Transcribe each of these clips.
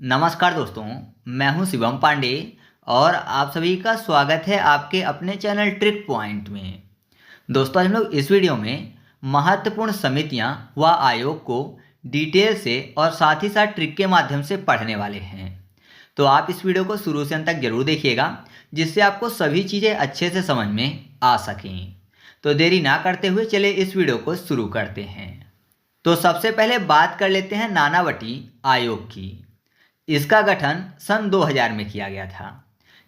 नमस्कार दोस्तों, मैं हूं शिवम पांडे और आप सभी का स्वागत है आपके अपने चैनल ट्रिक पॉइंट में। दोस्तों, आज हम लोग इस वीडियो में महत्वपूर्ण समितियां व आयोग को डिटेल से और साथ ही साथ ट्रिक के माध्यम से पढ़ने वाले हैं। तो आप इस वीडियो को शुरू से अंत तक जरूर देखिएगा, जिससे आपको सभी चीज़ें अच्छे से समझ में आ सकें। तो देरी ना करते हुए चले इस वीडियो को शुरू करते हैं। तो सबसे पहले बात कर लेते हैं नानावटी आयोग की। इसका गठन सन 2000 में किया गया था।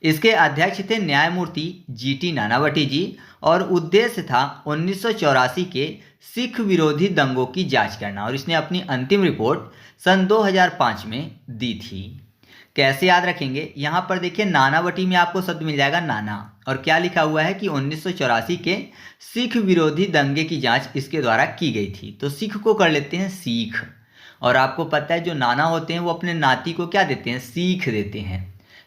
इसके अध्यक्ष थे न्यायमूर्ति जीटी नानावटी जी और उद्देश्य था 1984 के सिख विरोधी दंगों की जांच करना, और इसने अपनी अंतिम रिपोर्ट सन 2005 में दी थी। कैसे याद रखेंगे? यहाँ पर देखिए, नानावटी में आपको शब्द मिल जाएगा नाना, और क्या लिखा हुआ है कि 1984 के सिख विरोधी दंगे की जांच इसके द्वारा की गई थी। तो सिख को कर लेते हैं सीख, और आपको पता है जो नाना होते हैं वो अपने नाती को क्या देते हैं? सीख देते हैं,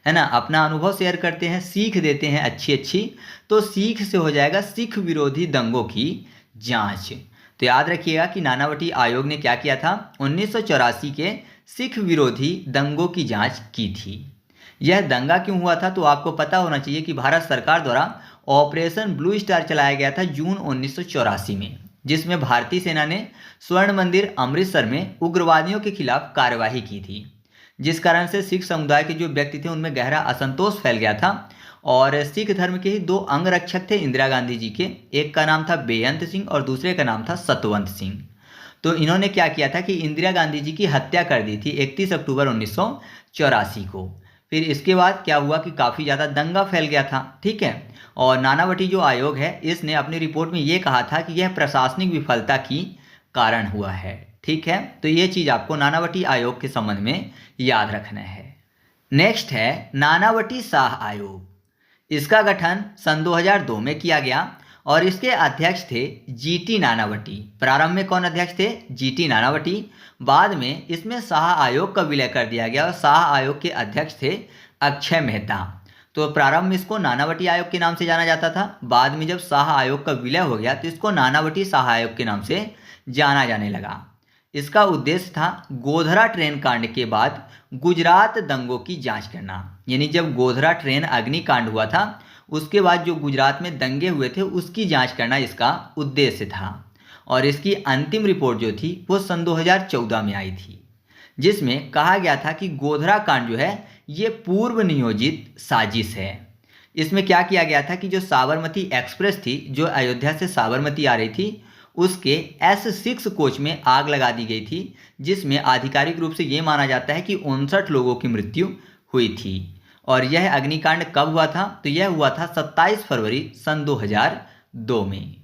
है ना। अपना अनुभव शेयर करते हैं, सीख देते हैं अच्छी अच्छी। तो सीख से हो जाएगा सिख विरोधी दंगों की जांच। तो याद रखिएगा कि नानावटी आयोग ने क्या किया था? 1984 के सिख विरोधी दंगों की जांच की थी। यह दंगा क्यों हुआ था? तो आपको पता होना चाहिए कि भारत सरकार द्वारा ऑपरेशन ब्लू स्टार चलाया गया था जून 1984 में, जिसमें भारतीय सेना ने स्वर्ण मंदिर अमृतसर में उग्रवादियों के खिलाफ कार्यवाही की थी, जिस कारण से सिख समुदाय के जो व्यक्ति थे उनमें गहरा असंतोष फैल गया था। और सिख धर्म के ही दो अंगरक्षक थे इंदिरा गांधी जी के, एक का नाम था बेअंत सिंह और दूसरे का नाम था सतवंत सिंह। तो इन्होंने क्या किया था कि इंदिरा गांधी जी की हत्या कर दी थी 31 अक्टूबर 1984 को। फिर इसके बाद क्या हुआ कि काफ़ी ज़्यादा दंगा फैल गया था, ठीक है। और नानावटी जो आयोग है, इसने अपनी रिपोर्ट में ये कहा था कि यह प्रशासनिक विफलता की कारण हुआ है, ठीक है। तो ये चीज़ आपको नानावटी आयोग के संबंध में याद रखना है। नेक्स्ट है नानावटी शाह आयोग। इसका गठन सन 2002 में किया गया और इसके अध्यक्ष थे जीटी नानावटी। प्रारंभ में कौन अध्यक्ष थे? जीटी नानावटी। बाद में इसमें शाह आयोग का विलय कर दिया गया और शाह आयोग के अध्यक्ष थे अक्षय मेहता। तो प्रारंभ में इसको नानावटी आयोग के नाम से जाना जाता था। बाद में जब शाह आयोग का विलय हो गया तो इसको नानावटी शाह आयोग के नाम से जाना जाने लगा। इसका उद्देश्य था गोधरा ट्रेन कांड के बाद गुजरात दंगों की जांच करना। यानी जब गोधरा ट्रेन अग्निकांड हुआ था उसके बाद जो गुजरात में दंगे हुए थे उसकी जांच करना इसका उद्देश्य था। और इसकी अंतिम रिपोर्ट जो थी वो सन 2014 में आई थी, जिसमें कहा गया था कि गोधरा कांड जो है ये पूर्व नियोजित साजिश है। इसमें क्या किया गया था कि जो साबरमती एक्सप्रेस थी, जो अयोध्या से साबरमती आ रही थी, उसके S6 कोच में आग लगा दी गई थी, जिसमें आधिकारिक रूप से ये माना जाता है कि 59 लोगों की मृत्यु हुई थी। और यह अग्निकांड कब हुआ था? तो यह हुआ था 27 फरवरी सन 2002 में।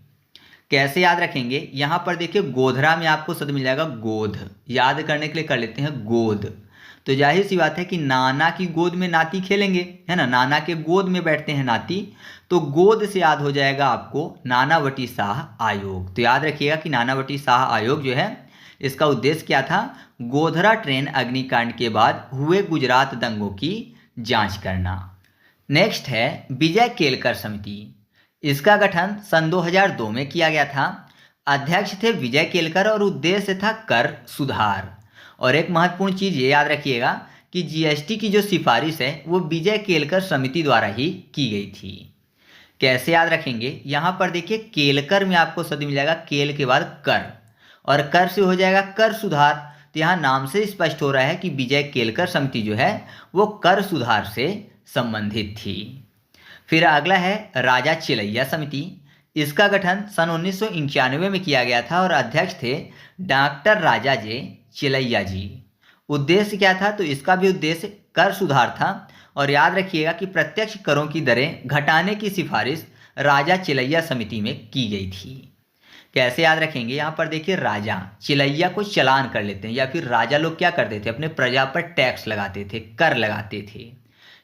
कैसे याद रखेंगे? यहाँ पर देखिए, गोधरा में आपको शब्द मिल जाएगा गोध। याद करने के लिए कर लेते हैं गोद। तो जाहिर सी बात है कि नाना की गोद में नाती खेलेंगे, है ना। नाना के गोद में बैठते हैं नाती, तो गोद से याद हो जाएगा आपको नानावटी शाह आयोग। तो याद रखिएगा कि नानावटी शाह आयोग जो है इसका उद्देश्य क्या था? गोधरा ट्रेन अग्निकांड के बाद हुए गुजरात दंगों की जांच करना। नेक्स्ट है विजय केलकर समिति। इसका गठन सन 2002 में किया गया था। अध्यक्ष थे विजय केलकर और उद्देश्य था कर सुधार। और एक महत्वपूर्ण चीज़ ये याद रखिएगा कि जीएसटी की जो सिफारिश है वो विजय केलकर समिति द्वारा ही की गई थी। कैसे याद रखेंगे? यहाँ पर देखिए, केलकर में आपको शब्द मिल जाएगा केल के बाद कर, और कर से हो जाएगा कर सुधार। तो यहाँ नाम से स्पष्ट हो रहा है कि विजय केलकर समिति जो है वो कर सुधार से संबंधित थी। फिर अगला है राजा चिलैया समिति। इसका गठन सन 1991 में किया गया था और अध्यक्ष थे डॉक्टर राजा जे चिलैया जी। उद्देश्य क्या था? तो इसका भी उद्देश्य कर सुधार था। और याद रखिएगा कि प्रत्यक्ष करों की दरें घटाने की सिफारिश राजा चिलैया समिति में की गई थी। कैसे याद रखेंगे? यहाँ पर देखिए, राजा चिलैया को चलान कर लेते हैं, या फिर राजा लोग क्या करते थे? अपने प्रजा पर टैक्स लगाते थे, कर लगाते थे,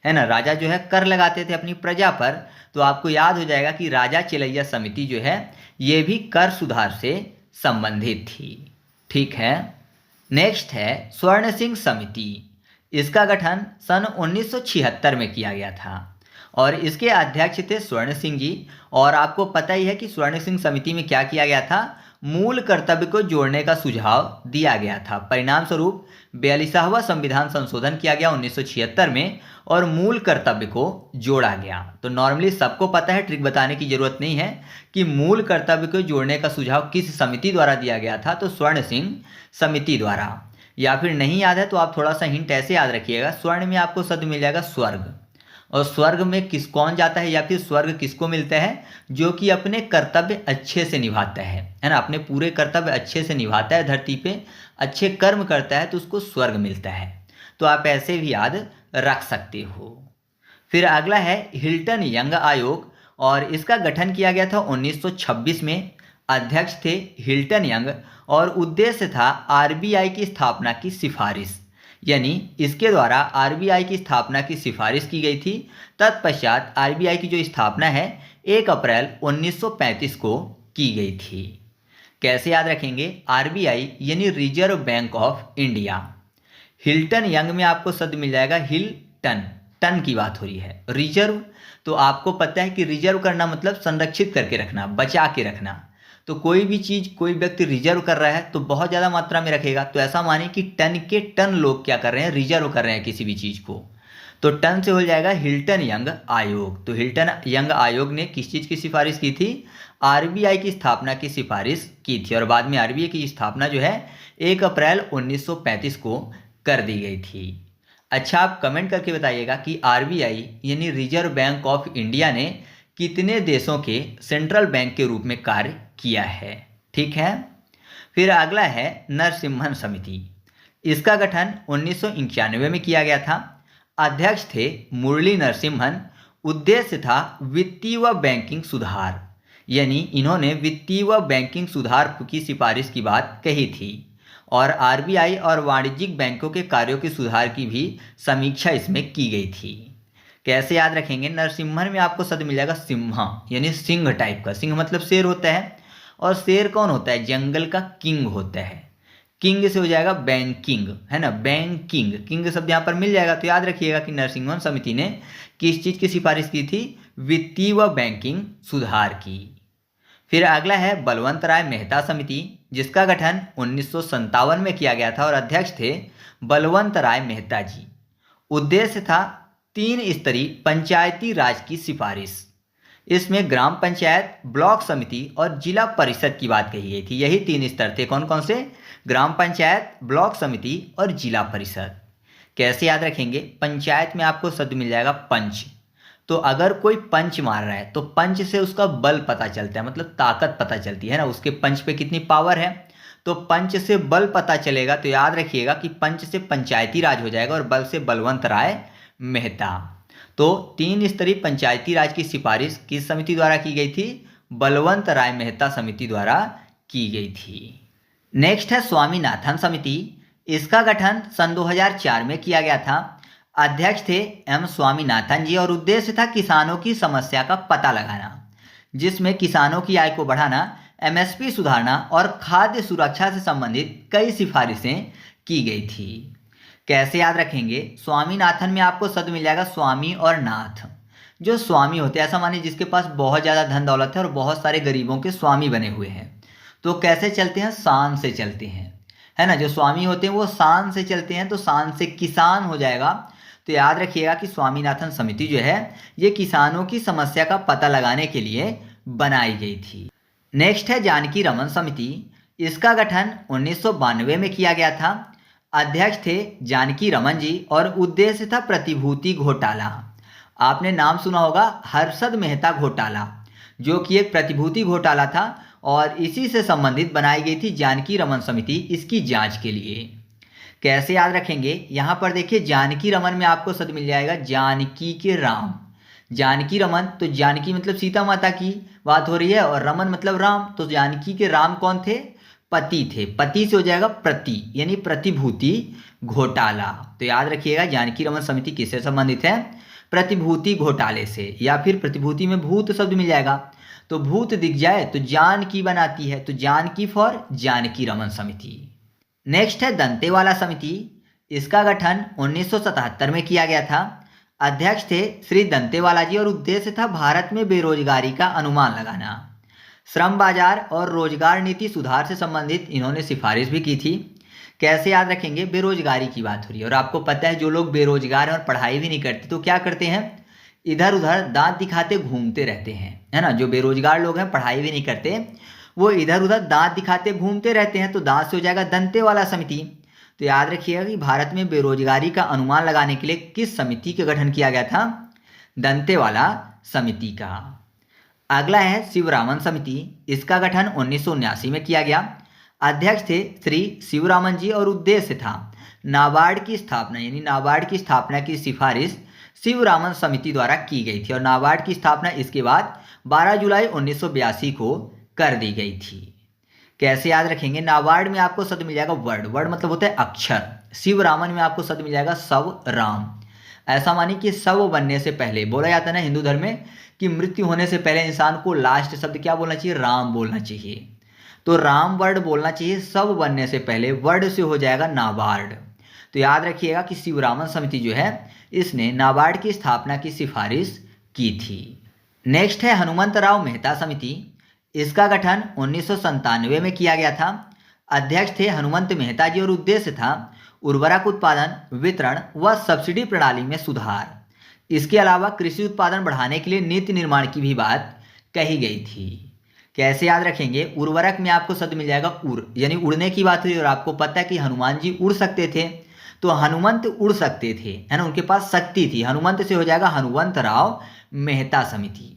है ना। राजा जो है कर लगाते थे अपनी प्रजा पर। तो आपको याद हो जाएगा कि राजा चिलैया समिति जो है ये भी कर सुधार से संबंधित थी, ठीक है। नेक्स्ट है स्वर्ण सिंह समिति। इसका गठन सन 1976 में किया गया था और इसके अध्यक्ष थे स्वर्ण सिंह जी। और आपको पता ही है कि स्वर्ण सिंह समिति में क्या किया गया था? मूल कर्तव्य को जोड़ने का सुझाव दिया गया था। परिणाम स्वरूप 42वां संविधान संशोधन किया गया 1976 में और मूल कर्तव्य को जोड़ा गया। तो नॉर्मली सबको पता है, ट्रिक बताने की जरूरत नहीं है कि मूल कर्तव्य को जोड़ने का सुझाव किस समिति द्वारा दिया गया था, तो स्वर्ण सिंह समिति द्वारा। या फिर नहीं याद है तो आप थोड़ा सा हिंट ऐसे याद रखिएगा, स्वर्ण में आपको शब्द मिल जाएगा स्वर्ग, और स्वर्ग में कौन जाता है या फिर स्वर्ग किसको मिलता है, जो कि अपने कर्तव्य अच्छे से निभाता है ना, अपने पूरे कर्तव्य अच्छे से निभाता है, धरती पे अच्छे कर्म करता है तो उसको स्वर्ग मिलता है। तो आप ऐसे भी याद रख सकते हो। फिर अगला है हिल्टन यंग आयोग, और इसका गठन किया गया था 1926 में। अध्यक्ष थे हिल्टन यंग और उद्देश्य था आरबीआई की स्थापना की सिफारिश, यानी इसके द्वारा आरबीआई की स्थापना की सिफारिश की गई थी। तत्पश्चात आरबीआई की जो स्थापना है 1 अप्रैल 1935 को की गई थी। कैसे याद रखेंगे, आरबीआई यानी reserve bank of India. Hilton young में आपको शब्द मिल जाएगा हिल्टन, टन की बात हो रही है। रिजर्व तो आपको पता है कि रिजर्व करना मतलब संरक्षित करके रखना, बचा के रखना। तो कोई भी चीज़ कोई व्यक्ति रिजर्व कर रहा है तो बहुत ज़्यादा मात्रा में रखेगा, तो ऐसा माने कि टन के टन लोग क्या कर रहे हैं, रिजर्व कर रहे हैं किसी भी चीज़ को। तो टन से हो जाएगा हिल्टन यंग आयोग। तो हिल्टन यंग आयोग ने किस चीज़ की सिफारिश की थी, आरबीआई की स्थापना की सिफारिश की थी, और बाद में आरबीआई की स्थापना जो है 1 अप्रैल 1935 को कर दी गई थी। अच्छा, आप कमेंट करके बताइएगा कि आरबीआई यानी रिजर्व बैंक ऑफ इंडिया ने कितने देशों के सेंट्रल बैंक के रूप में कार्य किया है। ठीक है। फिर अगला है नरसिम्हन समिति। इसका गठन 1991 में किया गया था। अध्यक्ष थे मुरली नरसिम्हन। उद्देश्य था वित्तीय व बैंकिंग सुधार, यानी इन्होंने वित्तीय व बैंकिंग सुधार की सिफारिश की बात कही थी, और आरबीआई और वाणिज्यिक बैंकों के कार्यों के सुधार की भी समीक्षा इसमें की गई थी। कैसे याद रखेंगे, नरसिम्हन में आपको शब्द मिल जाएगा सिम्हा, यानी सिंह टाइप का। सिंह मतलब शेर होता है, और शेर कौन होता है, जंगल का किंग होता है। किंग से हो जाएगा बैंकिंग, है ना, बैंकिंग, किंग शब्द यहाँ पर मिल जाएगा। तो याद रखिएगा कि नरसिम्हन समिति ने किस चीज़ की सिफारिश की थी, वित्तीय व बैंकिंग सुधार की। फिर अगला है बलवंत राय मेहता समिति, जिसका गठन 1957 में किया गया था, और अध्यक्ष थे बलवंत राय मेहता जी। उद्देश्य था 3 स्तरीय पंचायती राज की सिफारिश। इसमें ग्राम पंचायत, ब्लॉक समिति और जिला परिषद की बात कही गई थी। यही 3 स्तर थे, कौन कौन से, ग्राम पंचायत, ब्लॉक समिति और जिला परिषद। कैसे याद रखेंगे, पंचायत में आपको शब्द मिल जाएगा पंच। तो अगर कोई पंच मार रहा है तो पंच से उसका बल पता चलता है, मतलब ताकत पता चलती है ना, उसके पंच पे कितनी पावर है। तो पंच से बल पता चलेगा, तो याद रखिएगा कि पंच से पंचायती राज हो जाएगा और बल से बलवंत राय मेहता। तो 3 स्तरीय पंचायती राज की सिफारिश किस समिति द्वारा की गई थी, बलवंत राय मेहता समिति द्वारा की गई थी। नेक्स्ट है स्वामीनाथन समिति। इसका गठन सन 2004 में किया गया था। अध्यक्ष थे एम स्वामीनाथन जी, और उद्देश्य था किसानों की समस्या का पता लगाना, जिसमें किसानों की आय को बढ़ाना, एमएसपी सुधारना और खाद्य सुरक्षा से संबंधित कई सिफारिशें की गई थी। कैसे याद रखेंगे, स्वामीनाथन में आपको शब्द मिल जाएगा स्वामी और नाथ। जो स्वामी होते हैं, ऐसा मानिए जिसके पास बहुत ज़्यादा धन दौलत है और बहुत सारे गरीबों के स्वामी बने हुए हैं। तो कैसे चलते हैं, शान से चलते हैं, है ना। जो स्वामी होते हैं वो शान से चलते हैं, तो शान से किसान हो जाएगा। तो याद रखिएगा कि स्वामीनाथन समिति जो है ये किसानों की समस्या का पता लगाने के लिए बनाई गई थी। नेक्स्ट है जानकी रमन समिति। इसका गठन 1992 में किया गया था। अध्यक्ष थे जानकी रमन जी, और उद्देश्य था प्रतिभूति घोटाला। आपने नाम सुना होगा हर्षद मेहता घोटाला, जो कि एक प्रतिभूति घोटाला था, और इसी से संबंधित बनाई गई थी जानकी रमन समिति इसकी जांच के लिए। कैसे याद रखेंगे, यहाँ पर देखिए जानकी रमन में आपको शब्द मिल जाएगा जानकी के राम। जानकी रमन, तो जानकी मतलब सीता माता की बात हो रही है, और रमन मतलब राम। तो जानकी के राम कौन थे, पति थे। पति से हो जाएगा प्रति, यानी प्रतिभूति घोटाला। तो याद रखिएगा जानकी रमन समिति किससे संबंधित है, प्रतिभूति घोटाले से, या फिर प्रतिभूति में भूत शब्द मिल जाएगा। तो भूत दिख जाए तो जानकी बनाती है, तो जानकी फॉर जानकी रमन समिति। नेक्स्ट है दंतेवाला समिति। इसका गठन 1977 में किया गया था। अध्यक्ष थे श्री दंतेवाला जी, और उद्देश्य था भारत में बेरोजगारी का अनुमान लगाना, श्रम बाजार और रोजगार नीति सुधार से संबंधित इन्होंने सिफारिश भी की थी। कैसे याद रखेंगे, बेरोजगारी की बात हो रही है और आपको पता है जो लोग बेरोजगार हैं और पढ़ाई भी नहीं करते तो क्या करते हैं, इधर उधर दांत दिखाते घूमते रहते हैं, है ना। जो बेरोजगार लोग हैं पढ़ाई भी नहीं करते, वो इधर उधर दांत दिखाते घूमते रहते हैं, तो दांत से हो जाएगा दंते वाला समिति। तो याद रखिएगा कि भारत में बेरोजगारी का अनुमान लगाने के लिए किस समिति का गठन किया गया था, दंते वाला समिति का। अगला है शिवरामन समिति, इसका गठन 1979 में किया गया। अध्यक्ष थे श्री शिवरामन जी और उद्देश्य था नाबार्ड की स्थापना, यानी नाबार्ड की स्थापना की सिफारिश शिवरामन समिति द्वारा की गई थी और नाबार्ड की स्थापना इसके बाद 12 जुलाई 1982 को कर दी गई थी। कैसे याद रखेंगे, नाबार्ड में आपको शब्द मिल जाएगा वर्ड, वर्ड मतलब होता है अक्षर। शिवरामन में आपको शब्द मिल जाएगा शव राम। ऐसा मानिए कि शव बनने से पहले, बोला जाता है ना हिंदू धर्म में कि मृत्यु होने से पहले इंसान को लास्ट शब्द क्या बोलना चाहिए, राम बोलना चाहिए। तो राम वर्ड बोलना चाहिए, शव बनने से पहले वर्ड से हो जाएगा नाबार्ड। तो याद रखिएगा कि शिवरामन समिति जो है इसने नाबार्ड की स्थापना की सिफारिश की थी। नेक्स्ट है हनुमंतराव मेहता समिति, इसका गठन 1997 में किया गया था। अध्यक्ष थे हनुमंत मेहता जी और उद्देश्य था उर्वरक उत्पादन, वितरण व सब्सिडी प्रणाली में सुधार। इसके अलावा कृषि उत्पादन बढ़ाने के लिए नीति निर्माण की भी बात कही गई थी। कैसे याद रखेंगे, उर्वरक में आपको शब्द मिल जाएगा उड़, यानी उड़ने की बात हुई और आपको पता है कि हनुमान जी उड़ सकते थे, तो हनुमंत उड़ सकते थे, है ना, उनके पास शक्ति थी। हनुमंत से हो जाएगा हनुमंतराव मेहता समिति।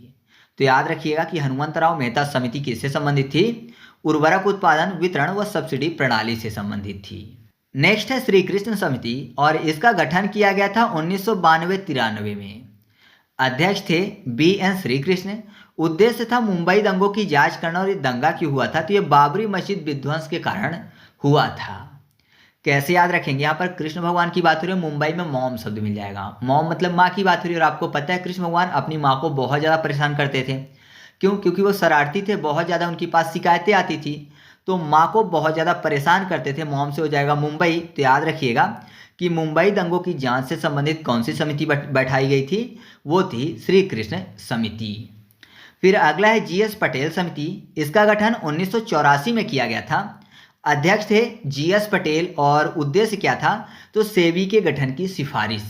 तो याद रखिएगा कि हनुमंतराव मेहता समिति किससे संबंधित थी, उर्वरक उत्पादन, वितरण व सब्सिडी प्रणाली से संबंधित थी। नेक्स्ट है श्री कृष्ण समिति और इसका गठन किया गया था 1992-93 में। अध्यक्ष थे BN श्री कृष्ण। उद्देश्य था मुंबई दंगों की जांच करना और ये दंगा क्यों हुआ था, तो ये बाबरी मस्जिद विध्वंस के कारण हुआ था। कैसे याद रखेंगे, यहाँ पर कृष्ण भगवान की बात हो रही है, मुंबई में मॉम शब्द मिल जाएगा। मॉम मतलब माँ की बात हो रही है और आपको पता है कृष्ण भगवान अपनी माँ को बहुत ज़्यादा परेशान करते थे। क्यों, क्योंकि वो शरारती थे, बहुत ज़्यादा उनके पास शिकायतें आती थी, तो माँ को बहुत ज़्यादा परेशान करते थे। मॉम से हो जाएगा मुंबई। तो याद रखिएगा कि मुंबई दंगों की जांच से संबंधित कौन सी समिति बैठाई गई थी, वो थी श्री कृष्ण समिति। फिर अगला है GS पटेल समिति, इसका गठन 1984 में किया गया था। अध्यक्ष थे GS पटेल और उद्देश्य क्या था, तो सेबी के गठन की सिफारिश,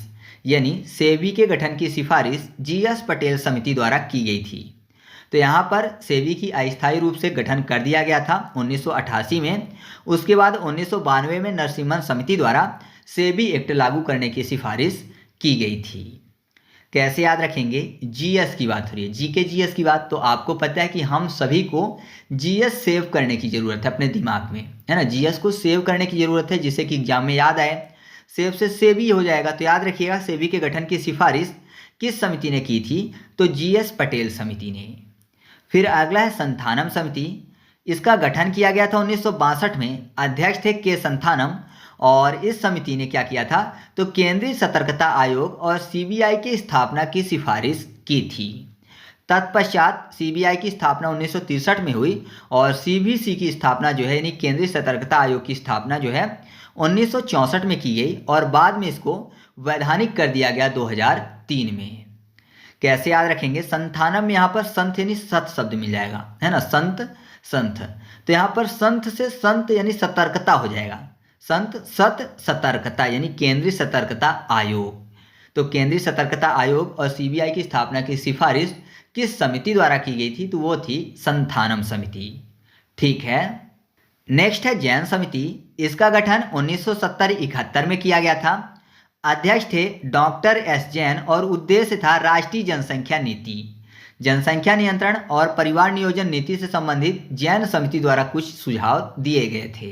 यानी सेबी के गठन की सिफारिश GS पटेल समिति द्वारा की गई थी। तो यहाँ पर सेबी की अस्थायी रूप से गठन कर दिया गया था 1988 में। उसके बाद 1992 में नरसिम्हन समिति द्वारा सेबी एक्ट लागू करने की सिफारिश की गई थी। कैसे याद रखेंगे, GS की बात हो रही है, GK GS की बात, तो आपको पता है कि हम सभी को GS सेव करने की ज़रूरत है अपने दिमाग में, है ना। GS को सेव करने की ज़रूरत है जिससे कि एग्जाम में याद आए। सेव से सेबी हो जाएगा, तो याद रखिएगा सेबी के गठन की सिफारिश किस समिति ने की थी, तो GS पटेल समिति ने। फिर अगला है संथानम समिति, इसका गठन किया गया था 1962 में। अध्यक्ष थे के संथानम और इस समिति ने क्या किया था, तो केंद्रीय सतर्कता आयोग और CBI की स्थापना की सिफारिश की थी। तत्पश्चात CBI की स्थापना 1963 में हुई और CBC की स्थापना जो है, यानी केंद्रीय सतर्कता आयोग की स्थापना जो है 1964 में की गई और बाद में इसको वैधानिक कर दिया गया 2003 में। कैसे याद रखेंगे, संथानम में यहाँ पर संत यानी सत शब्द मिल जाएगा, है ना, संत संथ। तो यहाँ पर संत से संत यानी सतर्कता हो जाएगा, संत सत सतर्कता यानी केंद्रीय सतर्कता आयोग। तो केंद्रीय सतर्कता आयोग और CBI की स्थापना की सिफारिश किस समिति द्वारा की गई थी, तो वो थी संथानम समिति। ठीक है। नेक्स्ट है जैन समिति, इसका गठन 1970-71 में किया गया था। अध्यक्ष थे डॉक्टर S जैन और उद्देश्य था राष्ट्रीय जनसंख्या नीति, जनसंख्या नियंत्रण और परिवार नियोजन नीति से संबंधित जैन समिति द्वारा कुछ सुझाव दिए गए थे।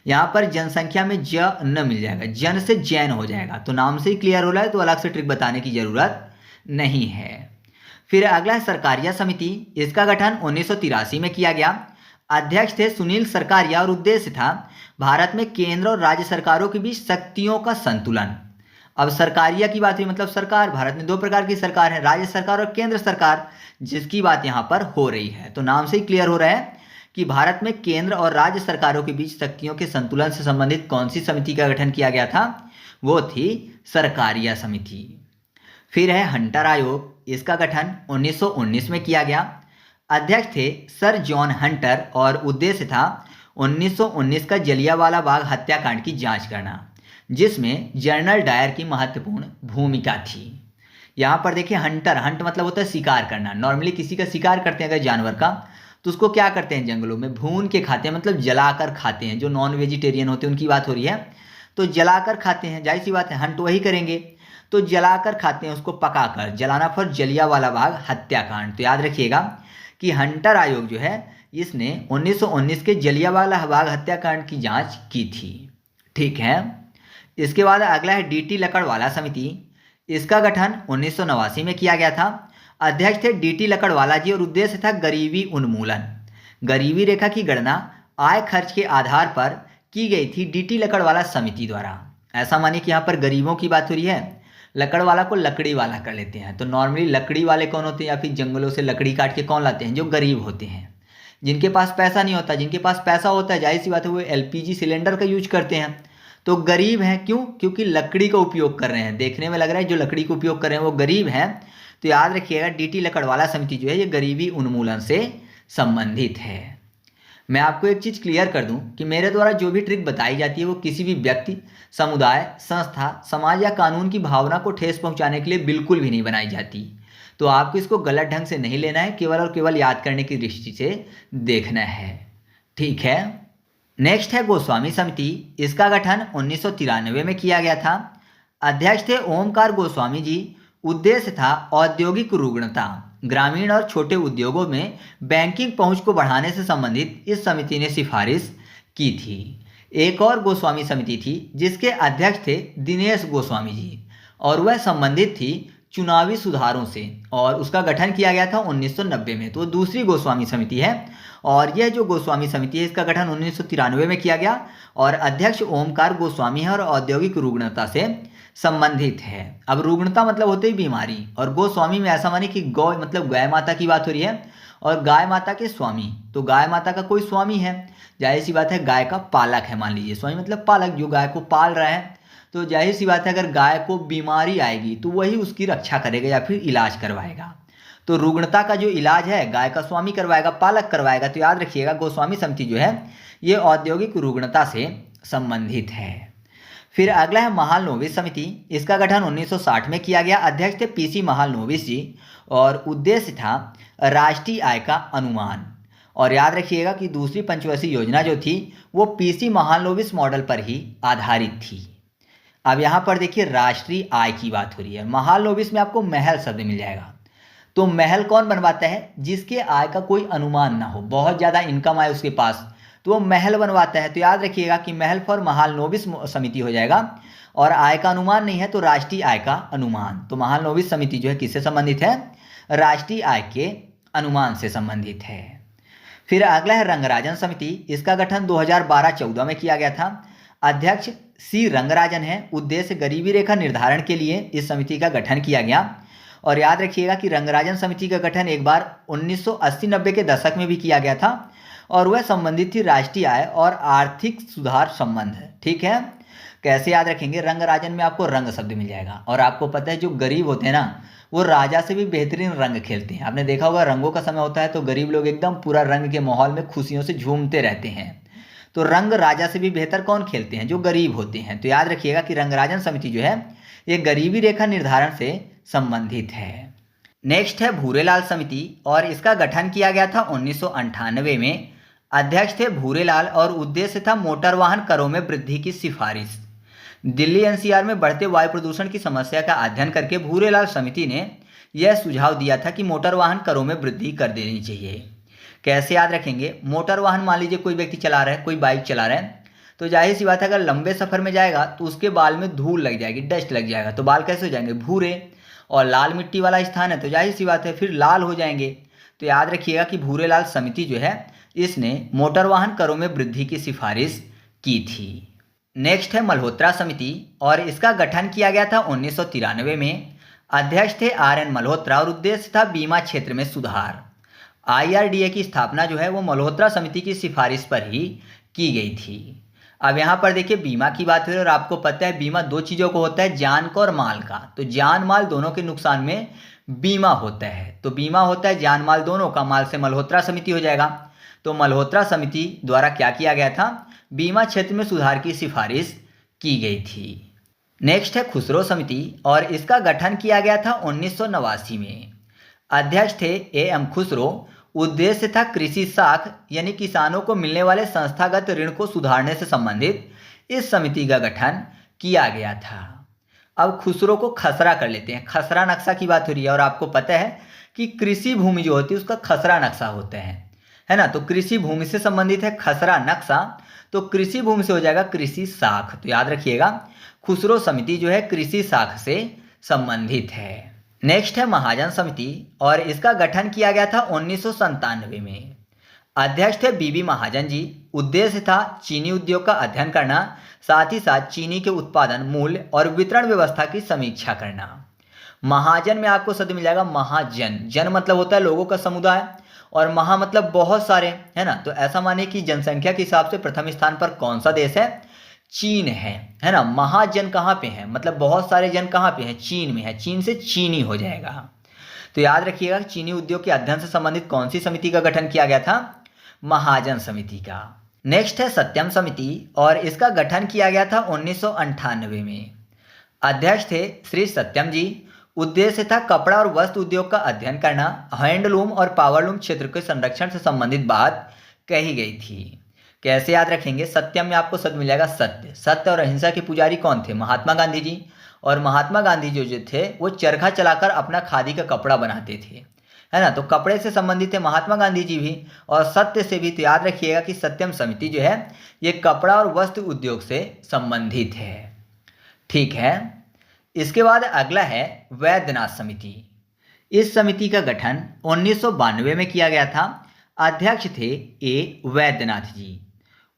यहाँ पर जनसंख्या में ज न मिल जाएगा, जन से जैन हो जाएगा, तो नाम से ही क्लियर हो रहा है, तो अलग से ट्रिक बताने की जरूरत नहीं है। फिर अगला है सरकारिया समिति, इसका गठन 1983 में किया गया। अध्यक्ष थे सुनील सरकारिया और उद्देश्य था भारत में केंद्र और राज्य सरकारों के बीच शक्तियों का संतुलन। अब सरकारिया की बात हुई, मतलब सरकार, भारत में 2 प्रकार की सरकार है, राज्य सरकार और केंद्र सरकार, जिसकी बात यहाँ पर हो रही है। तो नाम से ही क्लियर हो रहा है कि भारत में केंद्र और राज्य सरकारों के बीच शक्तियों के संतुलन से संबंधित कौन सी समिति का गठन किया गया था, वो थी सरकारिया समिति। फिर है हंटर आयोग, इसका गठन 1919 में किया गया। अध्यक्ष थे सर जॉन हंटर और उद्देश्य था 1919 का जलियांवाला बाग हत्याकांड की जांच करना, जिसमें जनरल डायर की महत्वपूर्ण भूमिका थी। यहाँ पर देखिए हंट मतलब होता है शिकार करना। नॉर्मली किसी का शिकार करते हैं अगर जानवर का, तो उसको क्या करते हैं जंगलों में भून के खाते हैं, मतलब जलाकर खाते हैं। जो नॉन वेजिटेरियन होते हैं उनकी बात हो रही है, तो जलाकर खाते हैं, जाहिर सी बात है हंट वही करेंगे। तो जलाकर खाते हैं, उसको पकाकर, जलाना फॉर जलियांवाला बाग हत्याकांड। तो याद रखिएगा कि हंटर आयोग जो है इसने 1919 के जलियांवाला बाग हत्याकांड की जांच की थी। ठीक है, इसके बाद अगला है डीटी लकड़वाला समिति। इसका गठन 1989 में किया गया था। अध्यक्ष थे डीटी लकड़वाला जी और उद्देश्य था गरीबी उन्मूलन। गरीबी रेखा की गणना आय खर्च के आधार पर की गई थी डीटी लकड़वाला समिति द्वारा। ऐसा मानिए कि यहाँ पर गरीबों की बात हो रही है, लकड़वाला को लकड़ी वाला कर लेते हैं। तो नॉर्मली लकड़ी वाले कौन होते हैं, या फिर जंगलों से लकड़ी काट के कौन लाते हैं, जो गरीब होते हैं, जिनके पास पैसा नहीं होता। जिनके पास पैसा होता है जाहिर सी बात है वो एलपीजी सिलेंडर का यूज करते हैं। तो गरीब हैं क्यों, क्योंकि लकड़ी का उपयोग कर रहे हैं। देखने में लग रहा है जो लकड़ी का उपयोग कर रहे हैं वो गरीब हैं। तो याद रखिएगा डीटी लकड़वाला समिति जो है ये गरीबी उन्मूलन से संबंधित है। मैं आपको एक चीज़ क्लियर कर दूं कि मेरे द्वारा जो भी ट्रिक बताई जाती है वो किसी भी व्यक्ति, समुदाय, संस्था, समाज या कानून की भावना को ठेस पहुंचाने के लिए बिल्कुल भी नहीं बनाई जाती। तो आपको इसको गलत ढंग से नहीं लेना है, केवल और केवल याद करने की दृष्टि से देखना है। ठीक है, नेक्स्ट है गोस्वामी समिति। इसका गठन 1993 में किया गया था। अध्यक्ष थे ओमकार गोस्वामी जी। उद्देश्य था औद्योगिक रुग्णता, ग्रामीण और छोटे उद्योगों में बैंकिंग पहुंच को बढ़ाने से संबंधित इस समिति ने सिफारिश की थी। एक और गोस्वामी समिति थी जिसके अध्यक्ष थे दिनेश गोस्वामी जी और वह संबंधित थी चुनावी सुधारों से, और उसका गठन किया गया था 1990 में। तो दूसरी गोस्वामी समिति है, और यह जो गोस्वामी समिति है इसका गठन 1993 में किया गया और अध्यक्ष ओमकार गोस्वामी है और औद्योगिक रुग्णता से संबंधित है। अब रुग्णता मतलब होते ही बीमारी, और गोस्वामी में ऐसा माने कि गौ मतलब गाय माता की बात हो रही है, और गाय माता के स्वामी, तो गाय माता का कोई स्वामी है, जाहिर सी बात है गाय का पालक है। मान लीजिए स्वामी मतलब पालक, जो गाय को पाल रहा है। तो जाहिर सी बात है अगर गाय को बीमारी आएगी तो वही उसकी रक्षा करेगा या फिर इलाज करवाएगा। तो रुग्णता का जो इलाज है गाय का स्वामी करवाएगा, पालक करवाएगा। तो याद रखिएगा गोस्वामी समिति जो है ये औद्योगिक रुग्णता से संबंधित है। फिर अगला है महालनोबिस समिति। इसका गठन 1960 में किया गया। अध्यक्ष थे पीसी महालनोबिस जी और उद्देश्य था राष्ट्रीय आय का अनुमान। और याद रखिएगा कि दूसरी पंचवर्षीय योजना जो थी वो पीसी महालनोबिस मॉडल पर ही आधारित थी। अब यहाँ पर देखिए राष्ट्रीय आय की बात हो रही है। महालनोबिस में आपको महल शब्द मिल जाएगा। तो महल कौन बनवाता है, जिसके आय का कोई अनुमान ना हो, बहुत ज़्यादा इनकम आए उसके पास, तो वो महल बनवाता है। तो याद रखिएगा कि महल फॉर महालनोबिस समिति हो जाएगा, और आय का अनुमान नहीं है तो राष्ट्रीय आय का अनुमान। तो महालनोबिस समिति जो है किससे संबंधित है, राष्ट्रीय आय के अनुमान से संबंधित है। फिर अगला है रंगराजन समिति। इसका गठन 2012-14 में किया गया था। अध्यक्ष सी रंगराजन है। उद्देश्य गरीबी रेखा निर्धारण के लिए इस समिति का गठन किया गया। और याद रखिएगा कि रंगराजन समिति का गठन एक बार 1980-90 के दशक में भी किया गया था, और वह संबंधित थी राष्ट्रीय आय और आर्थिक सुधार संबंध। ठीक है, कैसे याद रखेंगे, रंगराजन में आपको रंग शब्द मिल जाएगा। और आपको पता है जो गरीब होते हैं ना वो राजा से भी बेहतरीन रंग खेलते हैं। आपने देखा होगा रंगों का समय होता है तो गरीब लोग एकदम पूरा रंग के माहौल में खुशियों से झूमते रहते हैं। तो रंग राजा से भी बेहतर कौन खेलते हैं, जो गरीब होते हैं। तो याद रखिएगा कि रंगराजन समिति जो है ये गरीबी रेखा निर्धारण से संबंधित है। नेक्स्ट है भूरेलाल समिति और इसका गठन किया गया था 1998 में। अध्यक्ष थे भूरेलाल और उद्देश्य था मोटर वाहन करों में वृद्धि की सिफारिश। दिल्ली एनसीआर में बढ़ते वायु प्रदूषण की समस्या का अध्ययन करके भूरेलाल समिति ने यह सुझाव दिया था कि मोटर वाहन करों में वृद्धि कर देनी चाहिए। कैसे याद रखेंगे, मोटर वाहन मान लीजिए कोई व्यक्ति चला रहा है, कोई बाइक चला रहा है, तो जाहिर सी बात है अगर लंबे सफर में जाएगा तो उसके बाल में धूल लग जाएगी, डस्ट लग जाएगा, तो बाल कैसे हो जाएंगे, भूरे। और लाल मिट्टी वाला स्थान है तो जाहिर सी बात है फिर लाल हो जाएंगे। तो याद रखिएगा कि भूरेलाल समिति जो है इसने मोटर वाहन करों में वृद्धि की सिफारिश की थी। नेक्स्ट है मल्होत्रा समिति और इसका गठन किया गया था 1993 में। अध्यक्ष थे RN मल्होत्रा और उद्देश्य था बीमा क्षेत्र में सुधार। IRDA की स्थापना जो है वो मल्होत्रा समिति की सिफारिश पर ही की गई थी। अब यहाँ पर देखिए बीमा की बात है और आपको पता है बीमा दो चीज़ों को होता है, जान का और माल का। तो जान माल दोनों के नुकसान में बीमा होता है। तो बीमा होता है जान माल दोनों का, माल से मल्होत्रा समिति हो जाएगा। तो मल्होत्रा समिति द्वारा क्या किया गया था, बीमा क्षेत्र में सुधार की सिफारिश की गई थी। नेक्स्ट है खुसरो समिति और इसका गठन किया गया था 1989 में। अध्यक्ष थे A.M. खुसरो। उद्देश्य था कृषि साख यानी किसानों को मिलने वाले संस्थागत ऋण को सुधारने से संबंधित इस समिति का गठन किया गया था। अब खुसरो को खसरा कर लेते हैं। खसरा नक्शा की बात हो रही है और आपको पता है कि कृषि भूमि जो होती है उसका खसरा नक्शा होता है ना। तो कृषि भूमि से संबंधित है खसरा नक्शा, तो कृषि भूमि से हो जाएगा कृषि साख। तो याद रखिएगा खुसरो समिति जो है कृषि साख से संबंधित है। नेक्स्ट है महाजन समिति और इसका गठन किया गया था 1997 में। अध्यक्ष थे बीबी महाजन जी। उद्देश्य था चीनी उद्योग का अध्ययन करना, साथ ही साथ चीनी के उत्पादन, मूल्य और वितरण व्यवस्था की समीक्षा करना। महाजन में आपको शब्द मिल जाएगा महाजन। जन मतलब होता है लोगों का समुदाय और महा मतलब बहुत सारे, है ना। तो ऐसा माने कि जनसंख्या के हिसाब से प्रथम स्थान पर कौन सा देश है, चीन है ना। महाजन कहाँ पे है, मतलब बहुत सारे जन कहाँ पे हैं, चीन में है। चीन से चीनी हो जाएगा। तो याद रखिएगा चीनी उद्योग के अध्ययन से संबंधित कौन सी समिति का गठन किया गया था, महाजन समिति का। नेक्स्ट है सत्यम समिति और इसका गठन किया गया था 1998 में। अध्यक्ष थे श्री सत्यम जी। उद्देश्य था कपड़ा और वस्त्र उद्योग का अध्ययन करना, हैंडलूम और पावरलूम क्षेत्र के संरक्षण से संबंधित बात कही गई थी। कैसे याद रखेंगे, सत्यम में आपको शब्द मिल जाएगा सत्य। सत्य और अहिंसा के पुजारी कौन थे, महात्मा गांधी जी। और महात्मा गांधी जो थे वो चरखा चलाकर अपना खादी का कपड़ा बनाते थे, है ना। तो कपड़े से संबंधित है महात्मा गांधी जी भी और सत्य से भी। तो याद रखिएगा कि सत्यम समिति जो है ये कपड़ा और वस्त्र उद्योग से संबंधित है। ठीक है, इसके बाद अगला है वैद्यनाथ समिति। इस समिति का गठन 1992 में किया गया था। अध्यक्ष थे ए वैद्यनाथ जी।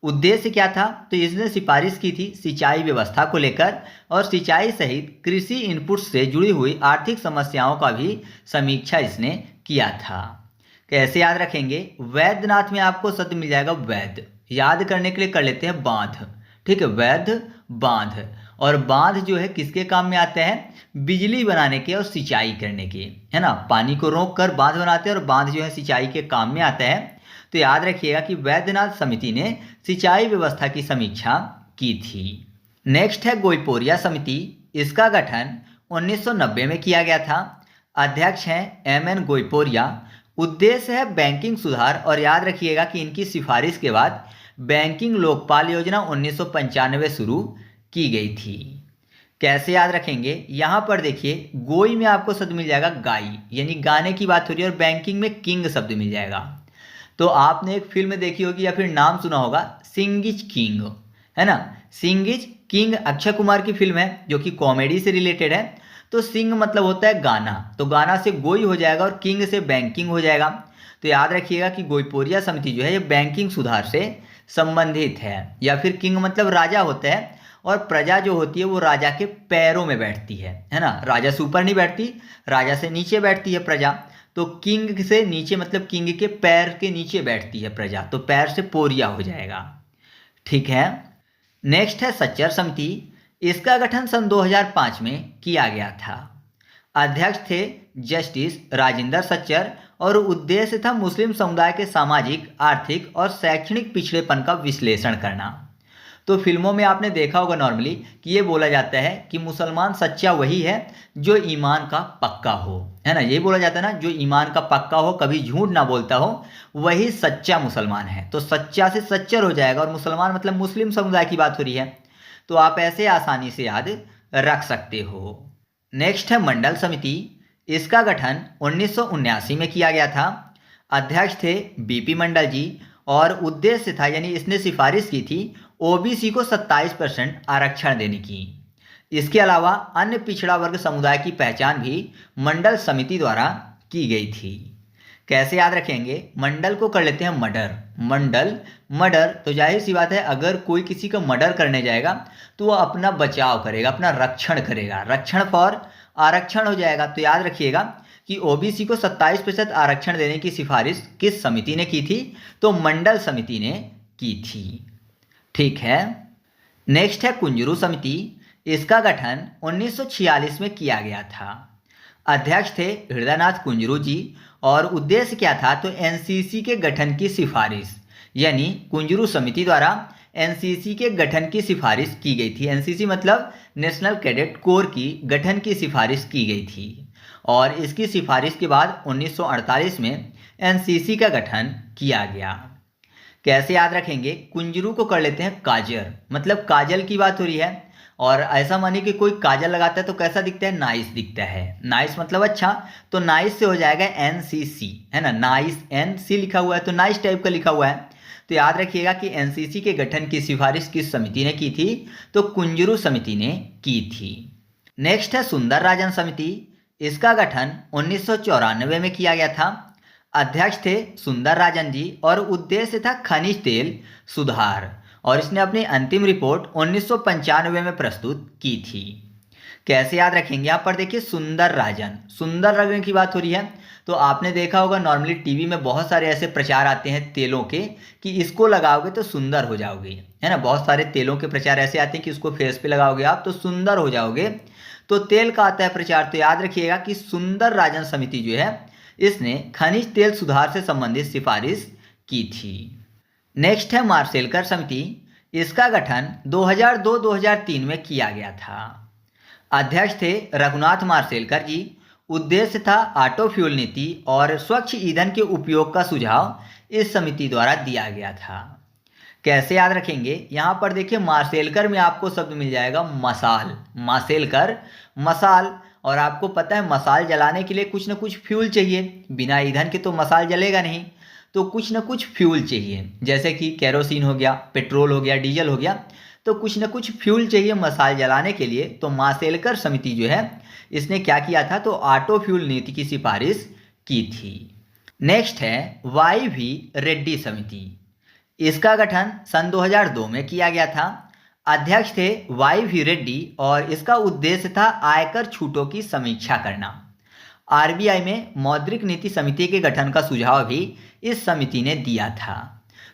उद्देश्य क्या था, तो इसने सिफारिश की थी सिंचाई व्यवस्था को लेकर और सिंचाई सहित कृषि इनपुट से जुड़ी हुई आर्थिक समस्याओं का भी समीक्षा इसने किया था। कैसे याद रखेंगे, वैद्यनाथ में आपको शब्द मिल जाएगा वैद्य। याद करने के लिए कर लेते हैं बांध। ठीक है, वैद्य बांध। और बांध जो है किसके काम में आते हैं, बिजली बनाने के और सिंचाई करने के, है ना। पानी को रोक कर बांध बनाते हैं और बांध जो है सिंचाई के काम में आता है। तो याद रखिएगा कि वैद्यनाथ समिति ने सिंचाई व्यवस्था की समीक्षा की थी। नेक्स्ट है गोईपोरिया समिति। इसका गठन 1990 में किया गया था। अध्यक्ष हैं M.N. गोईपोरिया। उद्देश्य है बैंकिंग सुधार और याद रखिएगा कि इनकी सिफारिश के बाद बैंकिंग लोकपाल योजना 1995 शुरू की गई थी। कैसे याद रखेंगे, यहाँ पर देखिए गोई में आपको शब्द मिल जाएगा गाई, यानी गाने की बात हो रही है और बैंकिंग में किंग शब्द मिल जाएगा। तो आपने एक फिल्म देखी होगी या फिर नाम सुना होगा सिंह इज किंग, है ना। सिंह इज किंग अक्षय कुमार की फिल्म है जो कि कॉमेडी से रिलेटेड है। तो सिंह मतलब होता है गाना, तो गाना से गोई हो जाएगा और किंग से बैंकिंग हो जाएगा। तो याद रखिएगा कि गोईपोरिया समिति जो है ये बैंकिंग सुधार से संबंधित है। या फिर किंग मतलब राजा होता है और प्रजा जो होती है वो राजा के पैरों में बैठती है ना। राजा से ऊपर नहीं बैठती, राजा से नीचे बैठती है प्रजा। तो किंग से नीचे मतलब किंग के पैर के नीचे बैठती है प्रजा, तो पैर से पोरिया हो जाएगा। ठीक है, नेक्स्ट है सच्चर समिति। इसका गठन सन 2005 में किया गया था। अध्यक्ष थे जस्टिस राजेंद्र सच्चर और उद्देश्य था मुस्लिम समुदाय के सामाजिक, आर्थिक और शैक्षणिक पिछड़ेपन का विश्लेषण करना। तो फिल्मों में आपने देखा होगा नॉर्मली कि ये बोला जाता है कि मुसलमान सच्चा वही है जो ईमान का पक्का हो, है ना। ये बोला जाता है ना, जो ईमान का पक्का हो, कभी झूठ ना बोलता हो, वही सच्चा मुसलमान है। तो सच्चा से सच्चर हो जाएगा और मुसलमान मतलब मुस्लिम समुदाय की बात हो रही है। तो आप ऐसे आसानी से याद रख सकते हो। नेक्स्ट है मंडल समिति। इसका गठन 1979 में किया गया था। अध्यक्ष थे बीपी मंडल जी और उद्देश्य था, यानी इसने सिफारिश की थी ओबीसी को 27% आरक्षण देने की। इसके अलावा अन्य पिछड़ा वर्ग समुदाय की पहचान भी मंडल समिति द्वारा की गई थी। कैसे याद रखेंगे, मंडल को कर लेते हैं मर्डर। मंडल मर्डर, तो जाहिर सी बात है अगर कोई किसी का मर्डर करने जाएगा तो वो अपना बचाव करेगा, अपना रक्षण करेगा। रक्षण फॉर आरक्षण हो जाएगा। तो याद रखिएगा कि ओबीसी को 27% आरक्षण देने की सिफारिश किस समिति ने की थी, तो मंडल समिति ने की थी। ठीक है, नेक्स्ट है कुंजरू समिति। इसका गठन 1946 में किया गया था। अध्यक्ष थे हृदयनाथ कुंजरू जी और उद्देश्य क्या था, तो एनसीसी के गठन की सिफारिश, यानी कुंजरू समिति द्वारा एनसीसी के गठन की सिफारिश की गई थी। एनसीसी मतलब नेशनल कैडेट कोर की गठन की सिफारिश की गई थी और इसकी सिफारिश के बाद 1948 में एनसीसी का गठन किया गया। कैसे याद रखेंगे, कुंजरू को कर लेते हैं काजर, मतलब काजल की बात हो रही है और ऐसा मानिए कि कोई काजल लगाता है तो कैसा दिखता है, नाइस दिखता है। नाइस मतलब अच्छा, तो नाइस से हो जाएगा एनसीसी, है ना, नाइस एनसी लिखा हुआ है तो नाइस टाइप का लिखा हुआ है। तो याद रखिएगा कि एनसीसी के गठन की सिफारिश किस समिति ने की थी, तो कुंजरू समिति ने की थी। नेक्स्ट है सुंदर राजन समिति। इसका गठन 1994 में किया गया था। अध्यक्ष थे सुंदर राजन जी और उद्देश्य था खनिज तेल सुधार और इसने अपनी अंतिम रिपोर्ट 1995 में प्रस्तुत की थी। कैसे याद रखेंगे, यहाँ पर देखिए सुंदर राजन की बात हो रही है। तो आपने देखा होगा नॉर्मली टीवी में बहुत सारे ऐसे प्रचार आते हैं तेलों के कि इसको लगाओगे तो सुंदर हो जाओगे, है ना। बहुत सारे तेलों के प्रचार ऐसे आते हैं कि इसको फेस पे लगाओगे आप तो सुंदर हो जाओगे, तो तेल का आता है प्रचार। तो याद रखिएगा कि सुंदर राजन समिति जो है इसने खनिज तेल सुधार से संबंधित सिफारिश की थी। नेक्स्ट है मार्सेलकर समिति। इसका गठन 2002-2003 में किया गया था। अध्यक्ष थे रघुनाथ मार्सेलकर जी। उद्देश्य था ऑटो फ्यूल नीति और स्वच्छ ईंधन के उपयोग का सुझाव इस समिति द्वारा दिया गया था। कैसे याद रखेंगे, यहाँ पर देखिए मार्सेलकर में आपको शब्द मिल जाएगा मसाल, मार्सेलकर मसाल, और आपको पता है मसाल जलाने के लिए कुछ न कुछ फ्यूल चाहिए, बिना ईंधन के तो मसाल जलेगा नहीं, तो कुछ न कुछ फ्यूल चाहिए, जैसे कि केरोसिन हो गया, पेट्रोल हो गया, डीजल हो गया, तो कुछ न कुछ फ्यूल चाहिए मसाल जलाने के लिए। तो मार्सेलकर समिति जो है इसने क्या किया था, तो ऑटो फ्यूल नीति की सिफारिश की थी। नेक्स्ट है वाई भी रेड्डी समिति। इसका गठन सन 2002 में किया गया था। अध्यक्ष थे वाई भी रेड्डी और इसका उद्देश्य था आयकर छूटों की समीक्षा करना। आरबीआई में मौद्रिक नीति समिति के गठन का सुझाव भी इस समिति ने दिया था।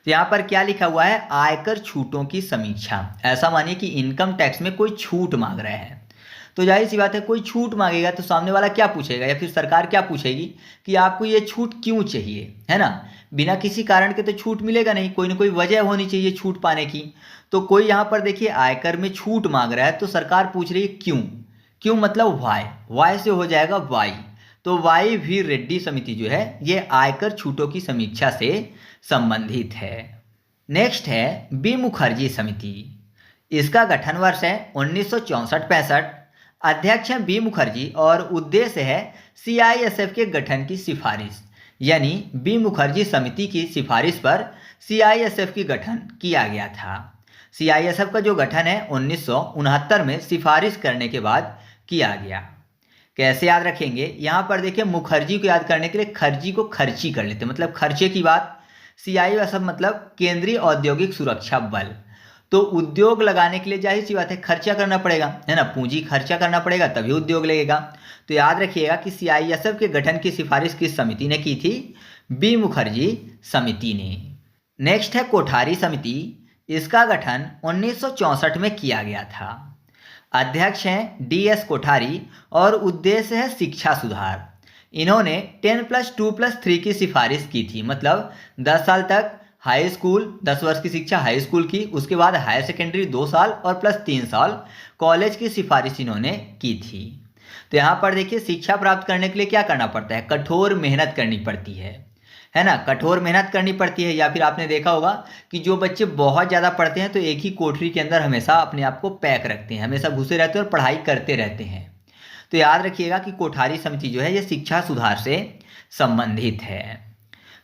तो यहाँ पर क्या लिखा हुआ है, आयकर छूटों की समीक्षा। ऐसा मानिए कि इनकम टैक्स में कोई छूट मांग रहा है, तो जाहिर सी बात है कोई छूट मांगेगा तो सामने वाला क्या पूछेगा या फिर सरकार क्या पूछेगी कि आपको ये छूट क्यों चाहिए, है ना। बिना किसी कारण के तो छूट मिलेगा नहीं, कोई ना कोई वजह होनी चाहिए छूट पाने की। तो कोई यहाँ पर देखिए आयकर में छूट मांग रहा है तो सरकार पूछ रही है क्यों, क्यों मतलब वाई से हो जाएगा वाई। तो वाई भी रेड्डी समिति जो है ये आयकर छूटों की समीक्षा से संबंधित है। नेक्स्ट है बी मुखर्जी समिति। इसका गठन वर्ष है 1964-65। अध्यक्ष हैं बी मुखर्जी और उद्देश्य है सीआईएसएफ के गठन की सिफारिश, यानी बी मुखर्जी समिति की सिफारिश पर सीआईएसएफ की गठन किया गया था। सीआईएसएफ का जो गठन है 1969 में सिफारिश करने के बाद किया गया। कैसे याद रखेंगे, यहाँ पर देखिए मुखर्जी को याद करने के लिए खर्ची को खर्ची कर लेते, मतलब खर्चे की बात। सीआईएसएफ मतलब केंद्रीय औद्योगिक सुरक्षा बल, तो उद्योग लगाने के लिए जाहिर सी बात है खर्चा करना पड़ेगा, है ना, पूंजी खर्चा करना पड़ेगा तभी उद्योग लगेगा। तो याद रखिएगा कि सीआईएसएफ के गठन की सिफारिश किस समिति ने की थी, बी मुखर्जी समिति ने। नेक्स्ट है कोठारी समिति। इसका गठन 1964 में किया गया था। अध्यक्ष हैं डीएस कोठारी और उद्देश्य है शिक्षा सुधार। इन्होंने 10+2+3 की सिफारिश की थी, मतलब 10 साल तक हाई स्कूल, 10 वर्ष की शिक्षा हाई स्कूल की, उसके बाद हायर सेकेंडरी 2 साल और प्लस 3 साल कॉलेज की सिफारिश इन्होंने की थी। तो यहाँ पर देखिए शिक्षा प्राप्त करने के लिए क्या करना पड़ता है, कठोर मेहनत करनी पड़ती है ना, कठोर मेहनत करनी पड़ती है। या फिर आपने देखा होगा कि जो बच्चे बहुत ज़्यादा पढ़ते हैं तो एक ही कोठरी के अंदर हमेशा अपने आप को पैक रखते हैं, हमेशा घुसे रहते हैं और पढ़ाई करते रहते हैं। तो याद रखिएगा कि कोठारी समिति जो है ये शिक्षा सुधार से संबंधित है।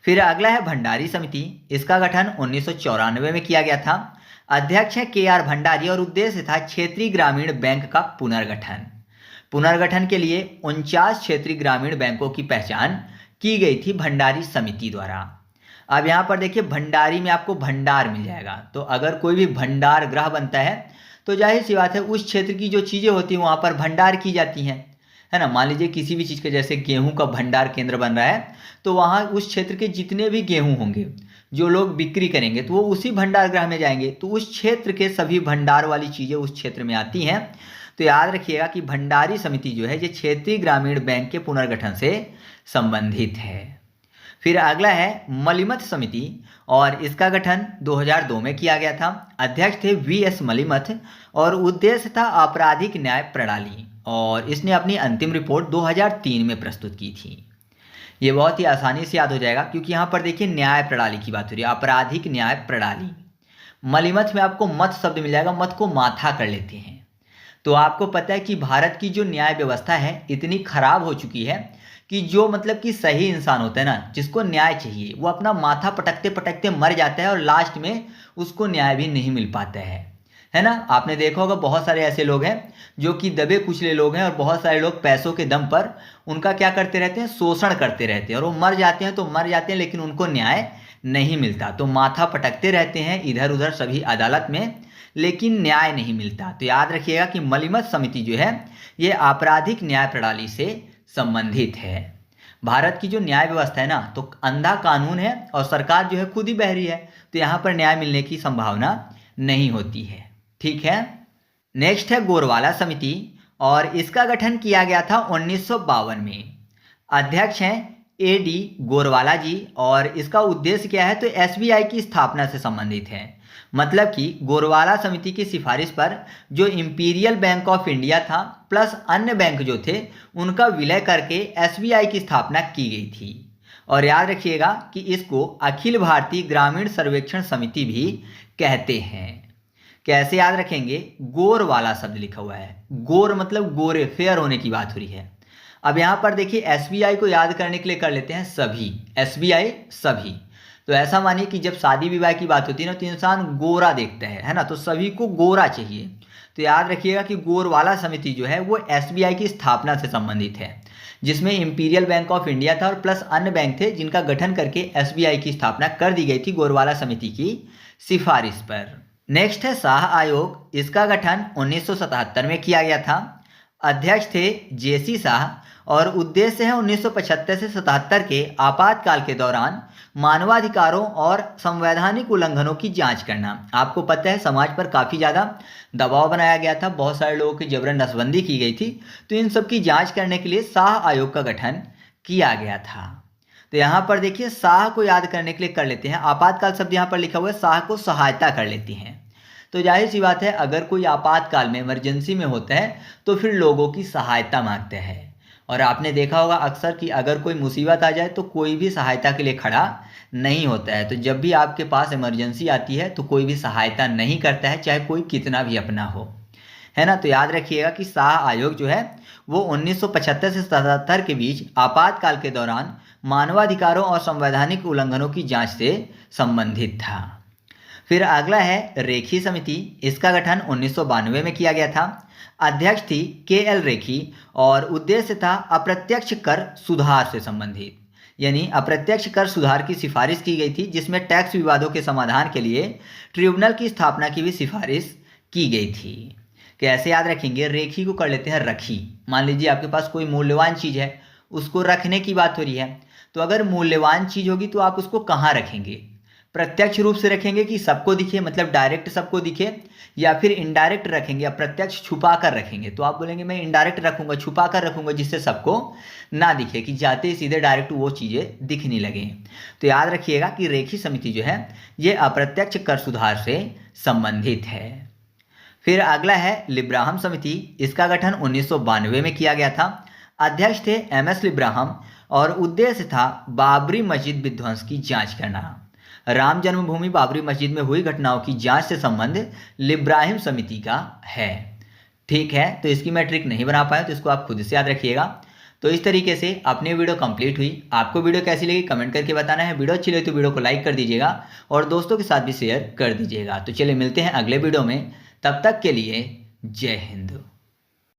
फिर अगला है भंडारी समिति। इसका गठन 1994 में किया गया था। अध्यक्ष है KR भंडारी और उद्देश्य था क्षेत्रीय ग्रामीण बैंक का पुनर्गठन। पुनर्गठन के लिए 49 क्षेत्रीय ग्रामीण बैंकों की पहचान की गई थी भंडारी समिति द्वारा। अब यहाँ पर देखिए भंडारी में आपको भंडार मिल जाएगा, तो अगर कोई भी भंडार गृह बनता है तो जाहिर सी बात है उस क्षेत्र की जो चीज़ें होती हैं वहाँ पर भंडार की जाती हैं, है ना। मान लीजिए किसी भी चीज़ के जैसे गेहूं का भंडार केंद्र बन रहा है तो वहाँ उस क्षेत्र के जितने भी गेहूं होंगे जो लोग बिक्री करेंगे तो वो उसी भंडार गृह में जाएंगे, तो उस क्षेत्र के सभी भंडार वाली चीज़ें उस क्षेत्र में आती हैं। तो याद रखिएगा कि भंडारी समिति जो है ये क्षेत्रीय ग्रामीण बैंक के पुनर्गठन से संबंधित है। फिर अगला है मलिमथ समिति और इसका गठन 2002 में किया गया था। अध्यक्ष थे वीएस मलिमथ और उद्देश्य था आपराधिक न्याय प्रणाली और इसने अपनी अंतिम रिपोर्ट 2003 में प्रस्तुत की थी। ये बहुत ही आसानी से याद हो जाएगा क्योंकि यहाँ पर देखिए न्याय प्रणाली की बात हो रही है, आपराधिक न्याय प्रणाली। मलिमथ में आपको मथ शब्द मिल जाएगा, मथ को माथा कर लेते हैं। तो आपको पता है कि भारत की जो न्याय व्यवस्था है इतनी खराब हो चुकी है कि जो मतलब कि सही इंसान होता है ना, जिसको न्याय चाहिए, वो अपना माथा पटकते पटकते मर जाता है और लास्ट में उसको न्याय भी नहीं मिल पाता है ना। आपने देखा होगा बहुत सारे ऐसे लोग हैं जो कि दबे कुचले लोग हैं और बहुत सारे लोग पैसों के दम पर उनका क्या करते रहते हैं, शोषण करते रहते हैं और वो मर जाते हैं तो मर जाते हैं, लेकिन उनको न्याय नहीं मिलता। तो माथा पटकते रहते हैं इधर उधर सभी अदालत में, लेकिन न्याय नहीं मिलता। तो याद रखिएगा कि मलिमथ समिति जो है ये आपराधिक न्याय प्रणाली से संबंधित है। भारत की जो न्याय व्यवस्था है ना, तो अंधा कानून है और सरकार जो है खुद ही बहरी है, तो यहाँ पर न्याय मिलने की संभावना नहीं होती है। ठीक है। नेक्स्ट है गोरवाला समिति और इसका गठन किया गया था 1952 में। अध्यक्ष हैं एडी गोरवाला जी और इसका उद्देश्य क्या है, तो एसबीआई की स्थापना से संबंधित है। मतलब कि गोरवाला समिति की सिफारिश पर जो इंपीरियल बैंक ऑफ इंडिया था प्लस अन्य बैंक जो थे उनका विलय करके एसबीआई की स्थापना की गई थी। और याद रखिएगा कि इसको अखिल भारतीय ग्रामीण सर्वेक्षण समिति भी कहते हैं। कैसे याद रखेंगे, गोर वाला शब्द लिखा हुआ है, गोर मतलब गोरे, फेयर होने की बात हो रही है। अब यहाँ पर देखिए एसबीआई को याद करने के लिए कर लेते हैं सभी, एसबीआई सभी। तो ऐसा मानिए कि जब शादी विवाह की बात होती है ना, तो इंसान गोरा देखता है ना, तो सभी को गोरा चाहिए। तो याद रखिएगा कि गोरवाला समिति जो है वो एसबीआई की स्थापना से संबंधित है, जिसमें इंपीरियल बैंक ऑफ इंडिया था और प्लस अन्य बैंक थे जिनका गठन करके एसबीआई की स्थापना कर दी गई थी गोरवाला समिति की सिफारिश पर। नेक्स्ट है शाह आयोग। इसका गठन 1977 में किया गया था। अध्यक्ष थे जेसी शाह और उद्देश्य है 1975 से 77 के आपातकाल के दौरान मानवाधिकारों और संवैधानिक उल्लंघनों की जांच करना। आपको पता है समाज पर काफ़ी ज़्यादा दबाव बनाया गया था, बहुत सारे लोगों की जबरन नसबंदी की गई थी, तो इन सब की जांच करने के लिए शाह आयोग का गठन किया गया था। तो यहाँ पर देखिए शाह को याद करने के लिए कर लेते हैं, आपातकाल शब्द यहाँ पर लिखा हुआ है, शाह को सहायता कर लेते हैं। तो जाहिर सी बात है अगर कोई आपातकाल में इमरजेंसी में होता है तो फिर लोगों की सहायता मांगते हैं। और आपने देखा होगा अक्सर कि अगर कोई मुसीबत आ जाए तो कोई भी सहायता के लिए खड़ा नहीं होता है। तो जब भी आपके पास इमरजेंसी आती है तो कोई भी सहायता नहीं करता है, चाहे कोई कितना भी अपना हो, है ना। तो याद रखिएगा कि शाह आयोग जो है वो 1975 से 77 के बीच आपातकाल के दौरान मानवाधिकारों और संवैधानिक उल्लंघनों की जांच से संबंधित था। फिर अगला है रेखी समिति। इसका गठन 1992 में किया गया था। अध्यक्ष थी के.एल. रेखी और उद्देश्य था अप्रत्यक्ष कर सुधार से संबंधित, यानी अप्रत्यक्ष कर सुधार की सिफारिश की गई थी, जिसमें टैक्स विवादों के समाधान के लिए ट्रिब्यूनल की स्थापना की भी सिफारिश की गई थी। कैसे याद रखेंगे, रेखी को कर लेते हैं रखी। मान लीजिए आपके पास कोई मूल्यवान चीज़ है, उसको रखने की बात हो रही है, तो अगर मूल्यवान चीज़ होगी तो आप उसको कहाँ रखेंगे, प्रत्यक्ष रूप से रखेंगे कि सबको दिखे, मतलब डायरेक्ट सबको दिखे, या फिर इनडायरेक्ट रखेंगे, प्रत्यक्ष छुपा कर रखेंगे। तो आप बोलेंगे मैं इनडायरेक्ट रखूंगा, छुपा कर रखूंगा, जिससे सबको ना दिखे, कि जाते ही सीधे डायरेक्ट वो चीज़ें दिखने लगे। तो याद रखिएगा कि रेखी समिति जो है ये अप्रत्यक्ष कर सुधार से संबंधित है। फिर अगला है लिब्राहम समिति। इसका गठन 1992 में किया गया था। अध्यक्ष थे एम.एस. लिब्राहम और उद्देश्य था बाबरी मस्जिद विध्वंस की जाँच करना। राम जन्मभूमि बाबरी मस्जिद में हुई घटनाओं की जांच से संबंध लिब्राहिम समिति का है। ठीक है, तो इसकी मैं ट्रिक नहीं बना पाया, तो इसको आप खुद से याद रखिएगा। तो इस तरीके से अपनी वीडियो कंप्लीट हुई। आपको वीडियो कैसी लगी कमेंट करके बताना है। वीडियो अच्छी लगी तो वीडियो को लाइक कर दीजिएगा और दोस्तों के साथ भी शेयर कर दीजिएगा। तो चलिए मिलते हैं अगले वीडियो में, तब तक के लिए जय हिंद।